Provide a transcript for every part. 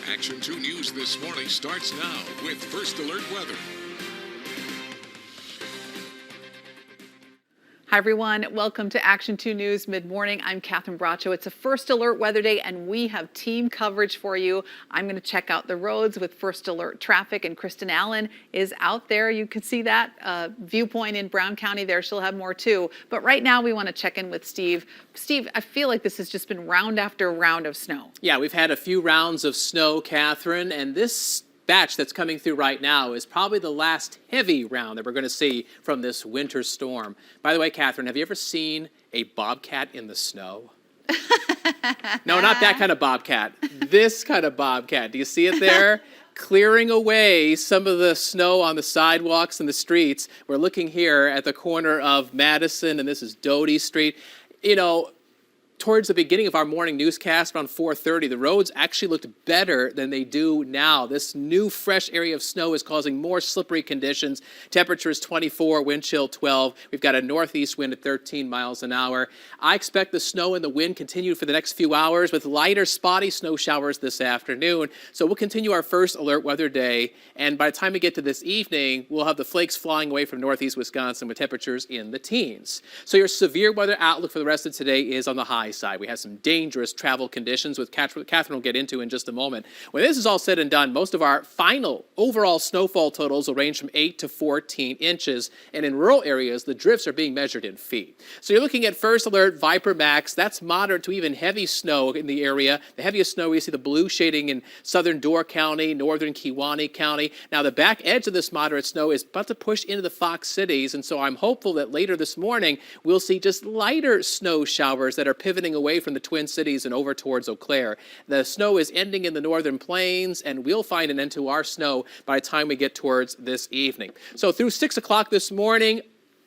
Action 2 News this morning starts now with First Alert Weather. Hi, everyone. Welcome to Action 2 News Mid-Morning. I'm Catherine Bracho. It's a First Alert Weather Day, and we have team coverage for you. I'm going to check out the roads with First Alert Traffic, and Kristen Allen is out there. You can see that viewpoint in Brown County there. She'll have more, too. But right now, we want to check in with Steve. Steve, I feel like this has just been round after round of snow. Yeah, we've had a few rounds of snow, Catherine, and this batch that's coming through right now is probably the last heavy round that we're going to see from this winter storm. By the way, Catherine, have you ever seen a bobcat in the snow? No, not that kind of bobcat. This kind of bobcat. Do you see it there? Clearing away some of the snow on the sidewalks and the streets. We're looking here at the corner of Madison, and this is Doty Street. You know, towards the beginning of our morning newscast around 4:30, the roads actually looked better than they do now. This new fresh area of snow is causing more slippery conditions. Temperatures 24, wind chill 12. We've got a northeast wind at 13 miles an hour. I expect the snow and the wind continue for the next few hours with lighter spotty snow showers this afternoon. So we'll continue our first alert weather day. And by the time we get to this evening, we'll have the flakes flying away from northeast Wisconsin with temperatures in the teens. So your severe weather outlook for the rest of today is on the high side. We have some dangerous travel conditions, with Catherine will get into in just a moment. When this is all said and done, most of our final overall snowfall totals will range from 8 to 14 inches, and in rural areas, the drifts are being measured in feet. So you're looking at First Alert Viper Max. That's moderate to even heavy snow in the area. The heaviest snow, you see the blue shading in southern Door County, northern Kewaunee County. Now, the back edge of this moderate snow is about to push into the Fox cities, and so I'm hopeful that later this morning, we'll see just lighter snow showers that are pivoting away from the Twin Cities and over towards Eau Claire. The snow is ending in the northern plains, and we'll find an end to our snow by the time we get towards this evening. So through 6 o'clock this morning,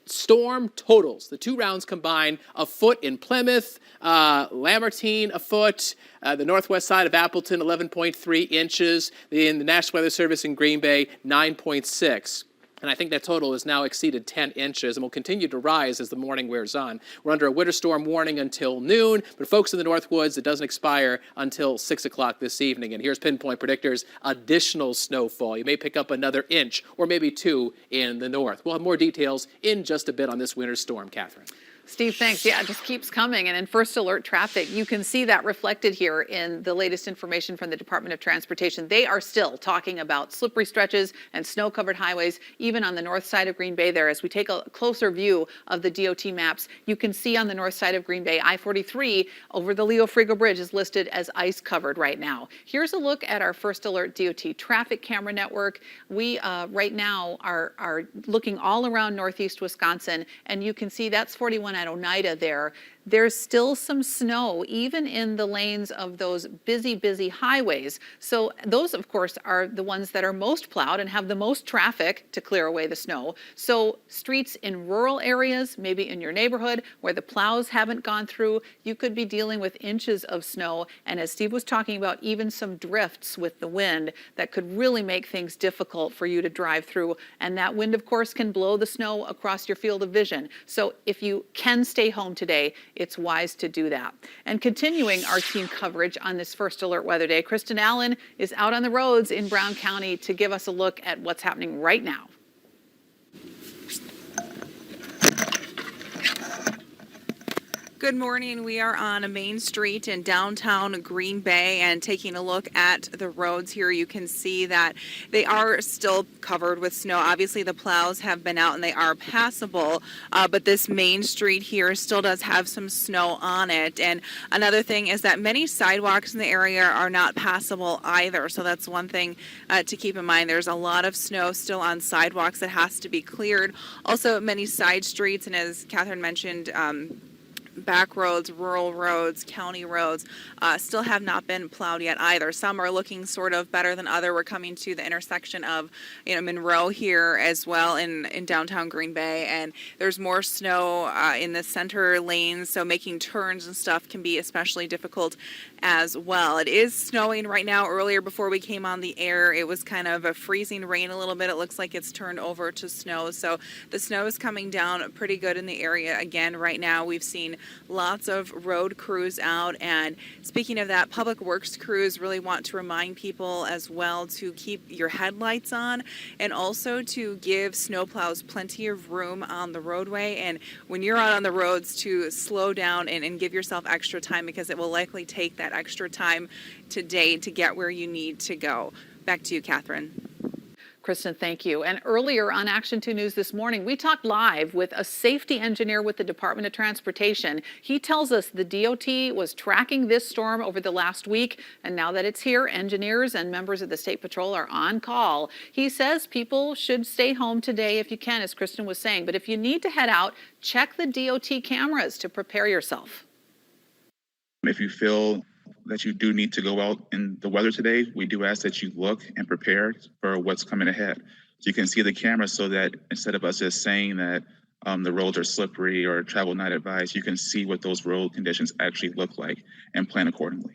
storm totals, the two rounds combined, a foot in Plymouth, Lamartine a foot, the northwest side of Appleton 11.3 inches, in the National Weather Service in Green Bay 9.6. And I think that total has now exceeded 10 inches and will continue to rise as the morning wears on. We're under a winter storm warning until noon, but folks in the North Woods, it doesn't expire until 6 o'clock this evening. And here's Pinpoint Predictors, additional snowfall. You may pick up another inch or maybe two in the north. We'll have more details in just a bit on this winter storm, Catherine. Steve, thanks. Yeah, it just keeps coming. And in First Alert Traffic, you can see that reflected here in the latest information from the Department of Transportation. They are still talking about slippery stretches and snow-covered highways, even on the north side of Green Bay there. As we take a closer view of the DOT maps, you can see on the north side of Green Bay, I-43 over the Leo Frigo Bridge is listed as ice-covered right now. Here's a look at our First Alert DOT traffic camera network. We right now are looking all around northeast Wisconsin, and you can see that's 41 at Oneida there. There's still some snow, even in the lanes of those busy highways. So those, of course, are the ones that are most plowed and have the most traffic to clear away the snow. So streets in rural areas, maybe in your neighborhood, where the plows haven't gone through, you could be dealing with inches of snow. And as Steve was talking about, even some drifts with the wind that could really make things difficult for you to drive through. And that wind, of course, can blow the snow across your field of vision. So if you can stay home today, it's wise to do that. And continuing our team coverage on this First Alert Weather Day, Kristen Allen is out on the roads in Brown County to give us a look at what's happening right now. Good morning. We are on a main street in downtown Green Bay and taking a look at the roads here. You can see that they are still covered with snow. Obviously, the plows have been out and they are passable, but this main street here still does have some snow on it. And another thing is that many sidewalks in the area are not passable either. So that's one thing to keep in mind. There's a lot of snow still on sidewalks that has to be cleared. Also, many side streets, and as Catherine mentioned, back roads, rural roads, county roads still have not been plowed yet either. Some are looking sort of better than other. We're coming to the intersection of Monroe here as well in downtown Green Bay, and there's more snow in the center lanes, so making turns and stuff can be especially difficult as well. It is snowing right now. Earlier before we came on the air, it was kind of a freezing rain a little bit. It looks like it's turned over to snow, so the snow is coming down pretty good in the area again right now. We've seen lots of road crews out. And speaking of that, public works crews really want to remind people as well to keep your headlights on and also to give snowplows plenty of room on the roadway. And when you're out on the roads, to slow down and give yourself extra time, because it will likely take that extra time today to get where you need to go. Back to you, Catherine. Kristen, thank you. And earlier on Action 2 News this morning, we talked live with a safety engineer with the Department of Transportation. He tells us the DOT was tracking this storm over the last week, and now that it's here, engineers and members of the State Patrol are on call. He says people should stay home today if you can, as Kristen was saying, but if you need to head out, check the DOT cameras to prepare yourself. If you feel that you do need to go out in the weather today, we do ask that you look and prepare for what's coming ahead. So you can see the camera, so that instead of us just saying that the roads are slippery or travel not advised, you can see what those road conditions actually look like and plan accordingly.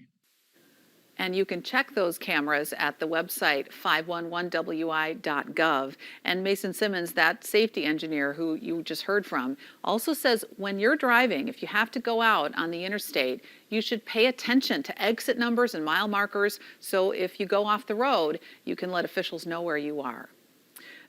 And you can check those cameras at the website 511wi.gov. And Mason Simmons, that safety engineer who you just heard from, also says when you're driving, if you have to go out on the interstate, you should pay attention to exit numbers and mile markers, so if you go off the road, you can let officials know where you are.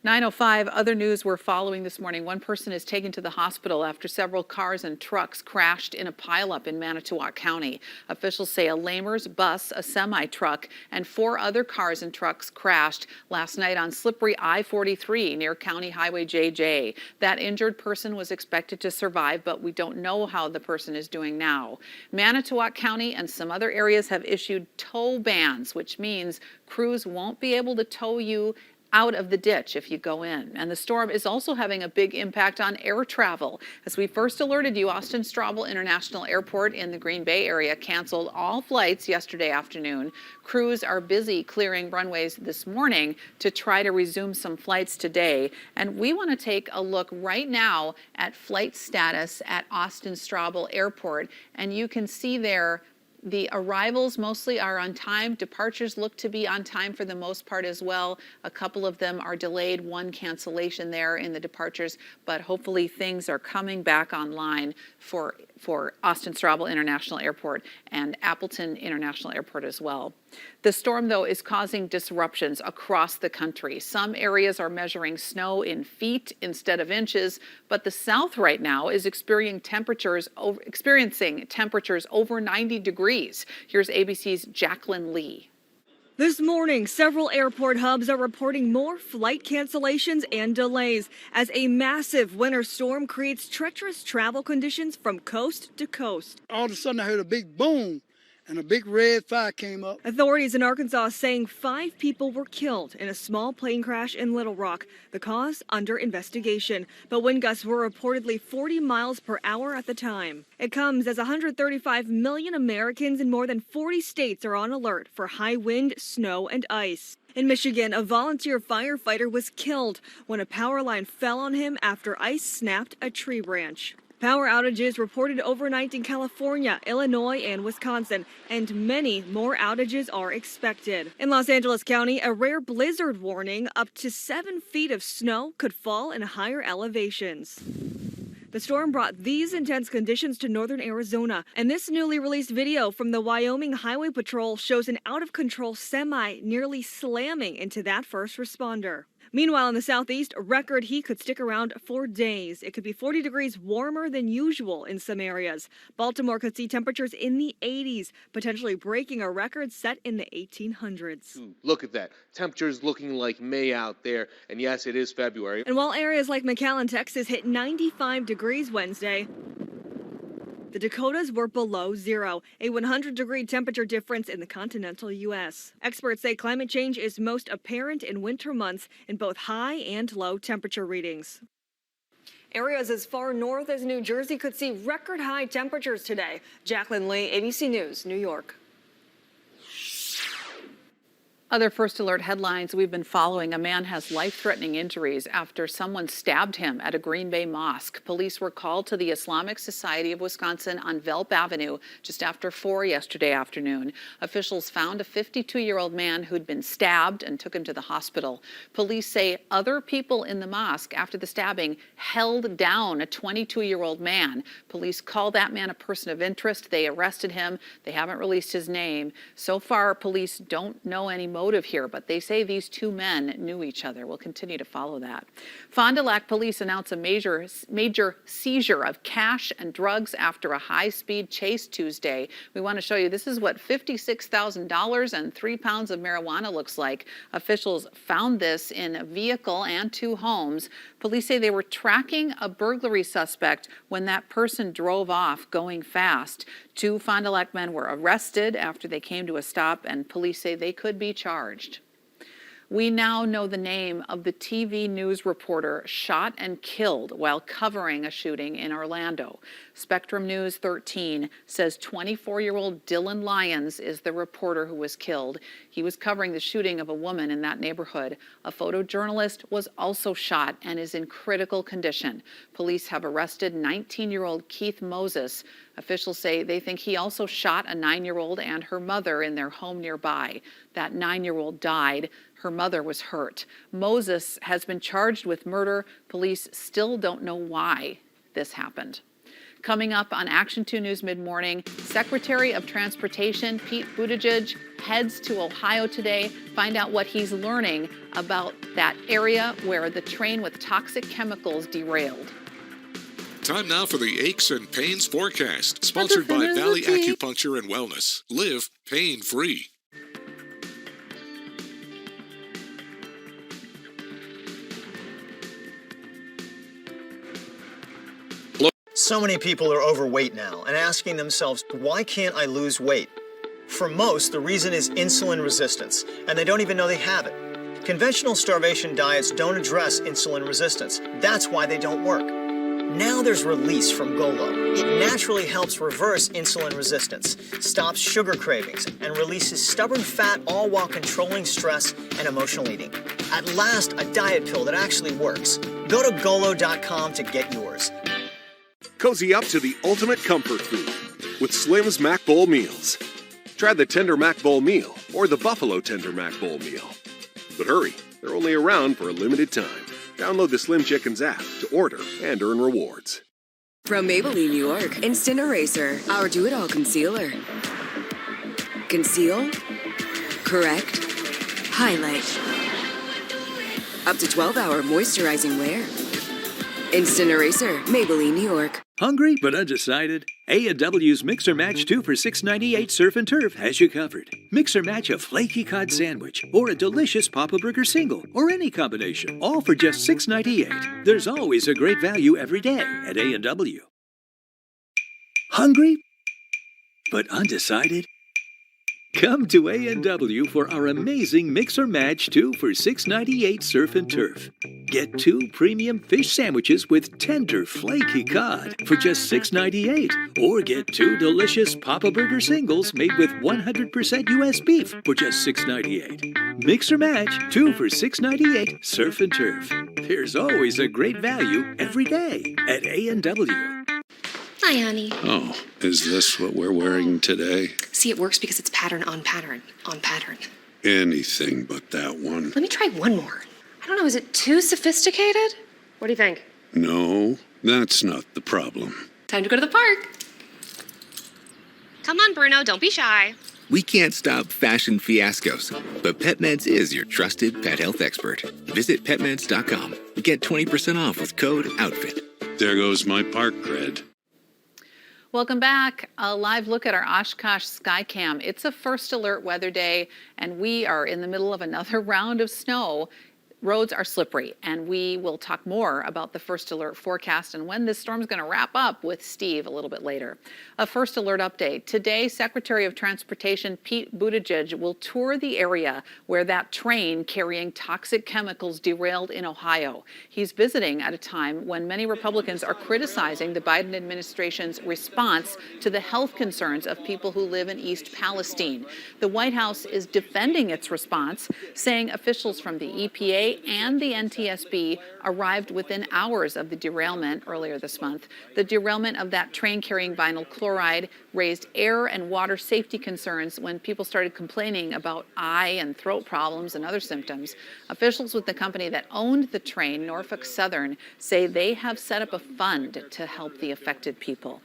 9:05, other news we're following this morning. One person is taken to the hospital after several cars and trucks crashed in a pileup in Manitowoc County. Officials say a Lamers bus, a semi-truck, and 4 other cars and trucks crashed last night on slippery I-43 near County Highway JJ. That injured person was expected to survive, but we don't know how the person is doing now. Manitowoc County and some other areas have issued tow bans, which means crews won't be able to tow you out of the ditch if you go in. And the storm is also having a big impact on air travel. As we first alerted you, Austin Straubel International Airport in the Green Bay area canceled all flights yesterday afternoon. Crews are busy clearing runways this morning to try to resume some flights today. And we want to take a look right now at flight status at Austin Straubel Airport. And you can see there the arrivals mostly are on time. Departures look to be on time for the most part as well. A couple of them are delayed, one cancellation there in the departures, but hopefully things are coming back online for Austin Straubel International Airport and Appleton International Airport as well. The storm, though, is causing disruptions across the country. Some areas are measuring snow in feet instead of inches, but the South right now is experiencing temperatures over 90 degrees. Here's ABC's Jacqueline Lee. This morning, several airport hubs are reporting more flight cancellations and delays as a massive winter storm creates treacherous travel conditions from coast to coast. All of a sudden, I heard a big boom and a big red fire came up. Authorities in Arkansas saying 5 people were killed in a small plane crash in Little Rock. The cause under investigation, but wind gusts were reportedly 40 miles per hour at the time. It comes as 135 million Americans in more than 40 states are on alert for high wind, snow, and ice. In Michigan, a volunteer firefighter was killed when a power line fell on him after ice snapped a tree branch. Power outages reported overnight in California, Illinois, and Wisconsin, and many more outages are expected. In Los Angeles County, a rare blizzard warning: up to 7 feet of snow could fall in higher elevations. The storm brought these intense conditions to northern Arizona, and this newly released video from the Wyoming Highway Patrol shows an out-of-control semi nearly slamming into that first responder. Meanwhile, in the southeast, record heat could stick around for days. It could be 40 degrees warmer than usual in some areas. Baltimore could see temperatures in the 80s, potentially breaking a record set in the 1800s. Look at that. Temperatures looking like May out there. And yes, it is February. And while areas like McAllen, Texas hit 95 degrees Wednesday, the Dakotas were below zero, a 100-degree temperature difference in the continental U.S. Experts say climate change is most apparent in winter months in both high and low temperature readings. Areas as far north as New Jersey could see record-high temperatures today. Jacqueline Lee, ABC News, New York. Other First Alert headlines we've been following. A man has life-threatening injuries after someone stabbed him at a Green Bay mosque. Police were called to the Islamic Society of Wisconsin on Velp Avenue just after 4 yesterday afternoon. Officials found a 52-year-old man who'd been stabbed and took him to the hospital. Police say other people in the mosque after the stabbing held down a 22-year-old man. Police call that man a person of interest. They arrested him. They haven't released his name. So far, police don't know any motive here, but they say these two men knew each other. We'll continue to follow that. Fond du Lac police announced a major seizure of cash and drugs after a high-speed chase Tuesday. We want to show you, this is what $56,000 and 3 pounds of marijuana looks like. Officials found this in a vehicle and 2 homes. Police say they were tracking a burglary suspect when that person drove off going fast. 2 Fond du Lac men were arrested after they came to a stop, and police say they could be charged. We now know the name of the TV news reporter shot and killed while covering a shooting in Orlando. Spectrum News 13 says 24-year-old Dylan Lyons is the reporter who was killed. He was covering the shooting of a woman in that neighborhood. A photojournalist was also shot and is in critical condition. Police have arrested 19-year-old Keith Moses. Officials say they think he also shot a 9-year-old and her mother in their home nearby. That 9-year-old died. Her mother was hurt. Moses has been charged with murder. Police still don't know why this happened. Coming up on Action 2 News Mid-Morning, Secretary of Transportation Pete Buttigieg heads to Ohio today. Find out what he's learning about that area where the train with toxic chemicals derailed. Time now for the Aches and Pains Forecast, sponsored by Valley Acupuncture and Wellness. Live pain-free. So many people are overweight now and asking themselves, why can't I lose weight? For most, the reason is insulin resistance, and they don't even know they have it. Conventional starvation diets don't address insulin resistance. That's why they don't work. Now there's Release from Golo. It naturally helps reverse insulin resistance, stops sugar cravings, and releases stubborn fat, all while controlling stress and emotional eating. At last, a diet pill that actually works. Go to golo.com to get yours. Cozy up to the ultimate comfort food with Slim's Mac Bowl Meals. Try the Tender Mac Bowl Meal or the Buffalo Tender Mac Bowl Meal. But hurry, they're only around for a limited time. Download the Slim Chickens app to order and earn rewards. From Maybelline, New York, Instant Eraser, our do-it-all concealer. Conceal, correct, highlight. Up to 12-hour moisturizing wear. Instant Eraser, Maybelline, New York. Hungry but undecided? A&W's Mix or Match 2 for $6.98 Surf and Turf has you covered. Mix or match a flaky cod sandwich or a delicious Papa Burger single or any combination, all for just $6.98. There's always a great value every day at A&W. Hungry but undecided? Come to A&W for our amazing Mix or Match 2 for $6.98 Surf and Turf. Get 2 premium fish sandwiches with tender, flaky cod for just $6.98. Or get 2 delicious Papa Burger singles made with 100% U.S. beef for just $6.98. Mix or Match 2 for $6.98 Surf and Turf. There's always a great value every day at A&W. Hi, honey. Oh, is this what we're wearing today? See, it works because it's pattern on pattern on pattern. Anything but that one. Let me try one more. I don't know, is it too sophisticated? What do you think? No, that's not the problem. Time to go to the park. Come on, Bruno, don't be shy. We can't stop fashion fiascos, but PetMeds is your trusted pet health expert. Visit PetMeds.com and get 20% off with code OUTFIT. There goes my park cred. Welcome back. A live look at our Oshkosh Skycam. It's a First Alert weather day, and we are in the middle of another round of snow. roads are slippery, and we will talk more about the first alert forecast and when this storm's going to wrap up with Steve a little bit later. A first alert update. Today, Secretary of Transportation Pete Buttigieg will tour the area where that train carrying toxic chemicals derailed in Ohio. He's visiting at a time when many Republicans are criticizing the Biden administration's response to the health concerns of people who live in East Palestine. The White House is defending its response, saying officials from the EPA and the NTSB arrived within hours of the derailment earlier this month. The derailment of that train carrying vinyl chloride raised air and water safety concerns when people started complaining about eye and throat problems and other symptoms. Officials with the company that owned the train, Norfolk Southern, say they have set up a fund to help the affected people.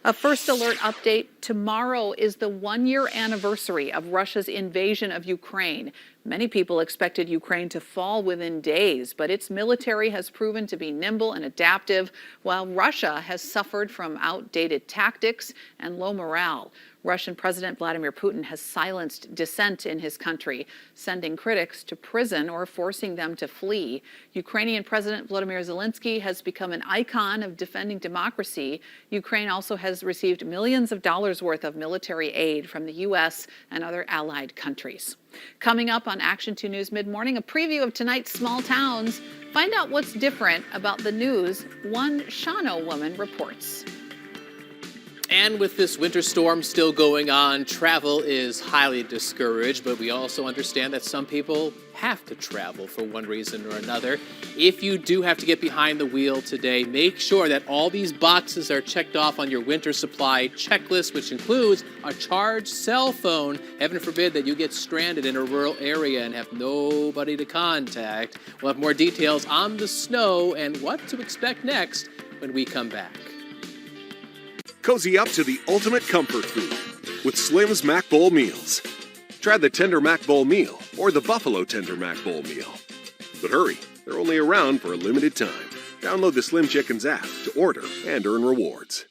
A first alert update. Tomorrow is the one-year anniversary of Russia's invasion of Ukraine. Many people expected Ukraine to fall within days, but its military has proven to be nimble and adaptive, while Russia has suffered from outdated tactics and low morale. Russian President Vladimir Putin has silenced dissent in his country, sending critics to prison or forcing them to flee. Ukrainian President Volodymyr Zelensky has become an icon of defending democracy. Ukraine also has received millions of dollars worth of military aid from the U.S. and other allied countries. Coming up on Action 2 News Mid-Morning, a preview of tonight's Small Towns. Find out what's different about the news one Shawano woman reports. And with this winter storm still going on, travel is highly discouraged, but we also understand that some people have to travel for one reason or another. If you do have to get behind the wheel today, make sure that all these boxes are checked off on your winter supply checklist, which includes a charged cell phone. Heaven forbid that you get stranded in a rural area and have nobody to contact. We'll have more details on the snow and what to expect next when we come back. Cozy up to the ultimate comfort food with Slim's Mac Bowl meals. Try the Tender Mac Bowl meal or the Buffalo Tender Mac Bowl meal. But hurry, they're only around for a limited time. Download the Slim Chickens app to order and earn rewards.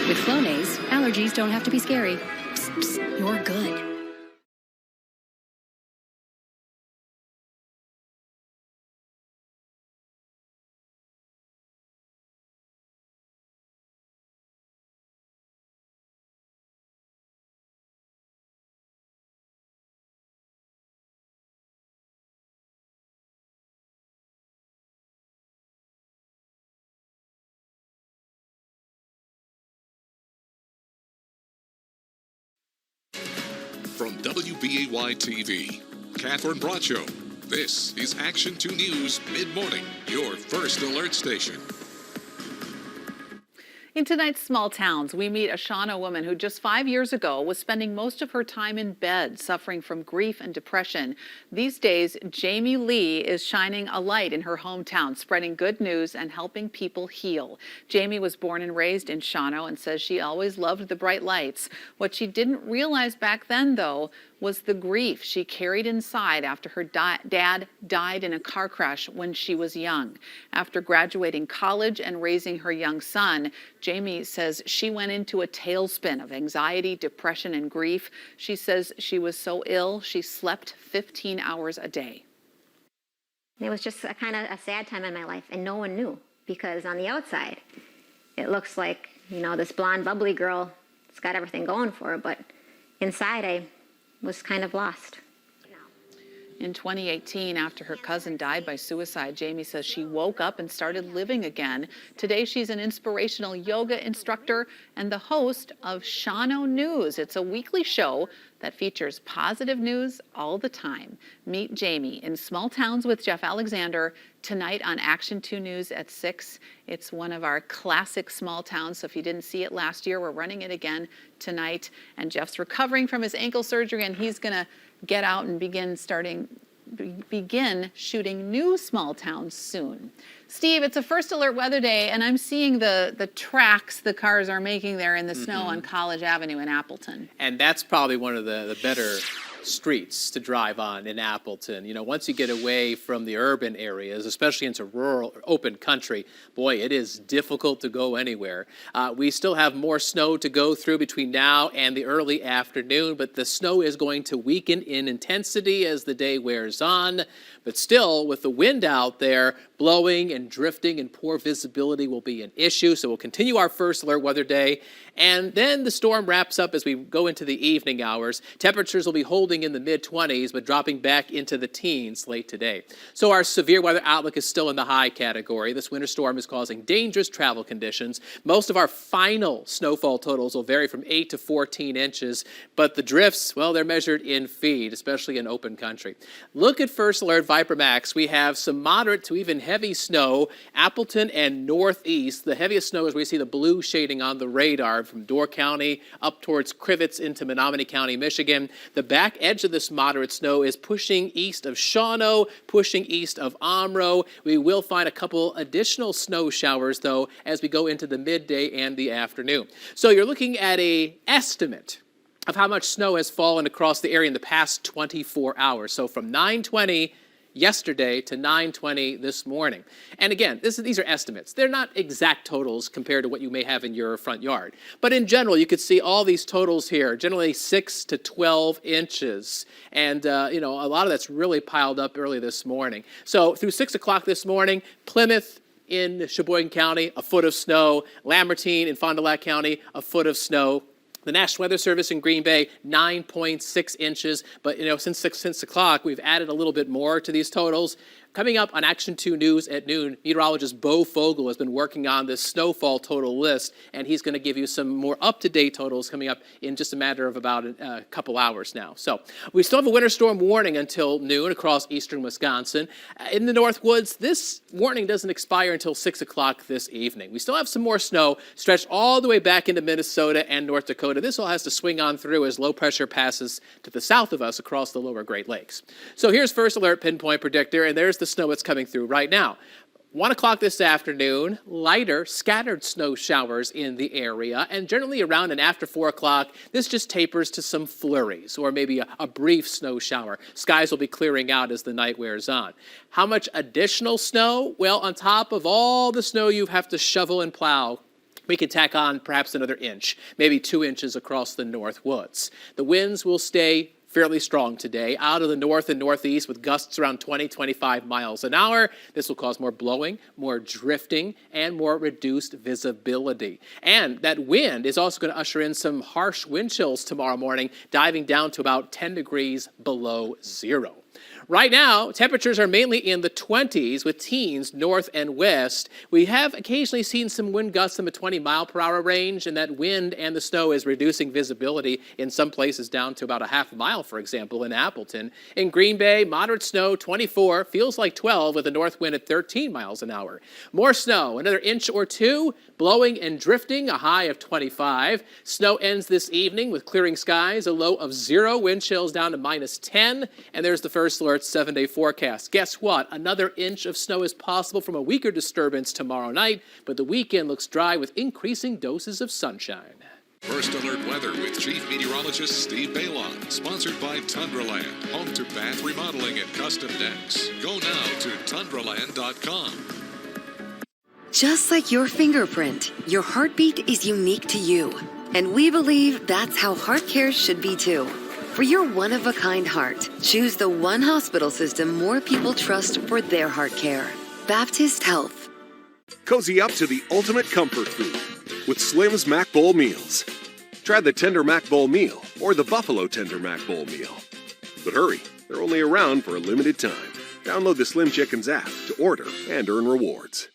With Flonase, allergies don't have to be scary. Psst, psst, you're good. From WBAY TV, Catherine Bracho. This is Action 2 News Mid-Morning, your first alert station. In tonight's Small Towns, we meet a Shawano woman who just 5 years ago was spending most of her time in bed, suffering from grief and depression. These days, Jamie Lee is shining a light in her hometown, spreading good news and helping people heal. Jamie was born and raised in Shawano and says she always loved the bright lights. What she didn't realize back then, though, was the grief she carried inside after her dad died in a car crash when she was young. After graduating college and raising her young son, Jamie says she went into a tailspin of anxiety, depression, and grief. She says she was so ill, she slept 15 hours a day. It was just a kind of a sad time in my life, and no one knew, because on the outside, it looks like, you know, this blonde, bubbly girl has got everything going for her, but inside I was kind of lost. In 2018, after her cousin died by suicide, Jamie says she woke up and started living again. Today, she's an inspirational yoga instructor and the host of Shawano News. It's a weekly show that features positive news all the time. Meet Jamie in Small Towns with Jeff Alexander tonight on Action 2 News at 6. It's one of our classic small towns, so if you didn't see it last year, we're running it again tonight. And Jeff's recovering from his ankle surgery, and he's going to get out and begin shooting new small towns soon. Steve, it's a first alert weather day, and I'm seeing the tracks the cars are making there in the snow on College Avenue in Appleton. And that's probably one of the better streets to drive on in Appleton. You know, once you get away from the urban areas, especially into rural, open country, boy, it is difficult to go anywhere. We still have more snow to go through between now and the early afternoon, but the snow is going to weaken in intensity as the day wears on. But still, with the wind out there, blowing and drifting and poor visibility will be an issue. So we'll continue our first alert weather day. And then the storm wraps up as we go into the evening hours. Temperatures will be holding in the mid-20s, but dropping back into the teens late today. So our severe weather outlook is still in the high category. This winter storm is causing dangerous travel conditions. Most of our final snowfall totals will vary from 8 to 14 inches, but the drifts, well, they're measured in feet, especially in open country. Look at First Alert Viper Max. We have some moderate to even heavy snow, Appleton and northeast. The heaviest snow is where you see the blue shading on the radar from Door County up towards Crivets into Menominee County, Michigan. The back edge of this moderate snow is pushing east of Shawano, pushing east of Omro. We will find a couple additional snow showers, though, as we go into the midday and the afternoon. So you're looking at an estimate of how much snow has fallen across the area in the past 24 hours. So from 9:20 yesterday to 9:20 this morning. And again, these are estimates. They're not exact totals compared to what you may have in your front yard. But in general, you could see all these totals here, generally 6 to 12 inches. And, you know, a lot of that's really piled up early this morning. So through 6 o'clock this morning, Plymouth in Sheboygan County, a foot of snow. Lamartine in Fond du Lac County, a foot of snow. The National Weather Service in Green Bay, 9.6 inches. But, you know, since 6 o'clock, we've added a little bit more to these totals. Coming up on Action 2 News at noon, meteorologist Bo Fogel has been working on this snowfall total list, and he's going to give you some more up-to-date totals coming up in just a matter of about a couple hours now. So we still have a winter storm warning until noon across eastern Wisconsin. In the North Woods, this warning doesn't expire until 6 o'clock this evening. We still have some more snow stretched all the way back into Minnesota and North Dakota. This all has to swing on through as low pressure passes to the south of us across the lower Great Lakes. So here's First Alert Pinpoint Predictor, and there's the snow that's coming through right now. 1 o'clock this afternoon, lighter scattered snow showers in the area, and generally around and after 4 o'clock, this just tapers to some flurries or maybe a brief snow shower. Skies will be clearing out as the night wears on. How much additional snow? Well, on top of all the snow you have to shovel and plow, we could tack on perhaps another inch, maybe 2 inches across the North Woods. The winds will stay fairly strong today out of the north and northeast with gusts around 20-25 miles an hour. This will cause more blowing, more drifting, and more reduced visibility. And that wind is also going to usher in some harsh wind chills tomorrow morning, diving down to about 10 degrees below zero. Right now, temperatures are mainly in the 20s with teens north and west. We have occasionally seen some wind gusts in the 20-mile-per-hour range, and that wind and the snow is reducing visibility in some places down to about a half mile, for example, in Appleton. In Green Bay, moderate snow, 24, feels like 12 with a north wind at 13 miles an hour. More snow, another inch or two, blowing and drifting, a high of 25. Snow ends this evening with clearing skies, a low of 0, wind chills down to -10, and there's the First Alert 7-day forecast. Guess what? Another inch of snow is possible from a weaker disturbance tomorrow night, but the weekend looks dry with increasing doses of sunshine. First Alert Weather with Chief Meteorologist Steve Bailon. Sponsored by Tundraland, home to bath remodeling and custom decks. Go now to tundraland.com. Just like your fingerprint, your heartbeat is unique to you. And we believe that's how heart care should be too. For your one-of-a-kind heart, choose the one hospital system more people trust for their heart care. Baptist Health. Cozy up to the ultimate comfort food with Slim's Mac Bowl Meals. Try the Tender Mac Bowl Meal or the Buffalo Tender Mac Bowl Meal. But hurry, they're only around for a limited time. Download the Slim Chickens app to order and earn rewards.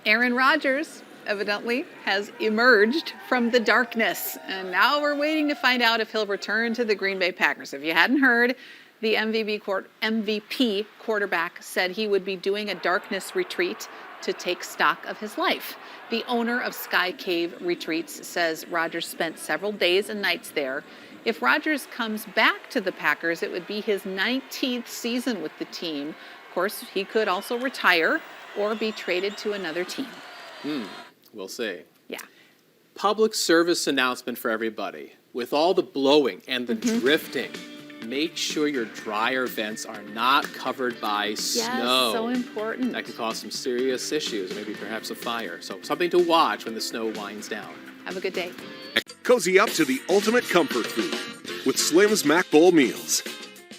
Aaron Rodgers evidently has emerged from the darkness, and now we're waiting to find out if he'll return to the Green Bay Packers. If you hadn't heard, the MVP quarterback said he would be doing a darkness retreat to take stock of his life. The owner of Sky Cave Retreats says Rodgers spent several days and nights there. If Rodgers comes back to the Packers, it would be his 19th season with the team. Of course, he could also retire or be traded to another team. We'll see. Yeah. Public service announcement for everybody. With all the blowing and the drifting, make sure your dryer vents are not covered by snow. Yes, so important. That could cause some serious issues, maybe perhaps a fire. So something to watch when the snow winds down. Have a good day. Cozy up to the ultimate comfort food with Slim's Mac Bowl Meals.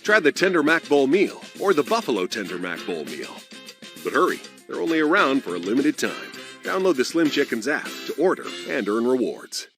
Try the Tender Mac Bowl Meal or the Buffalo Tender Mac Bowl Meal. But hurry, they're only around for a limited time. Download the Slim Chickens app to order and earn rewards.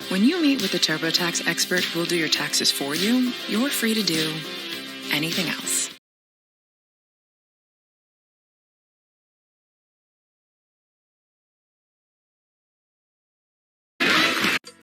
When you meet with a TurboTax expert who will do your taxes for you, you're free to do anything else.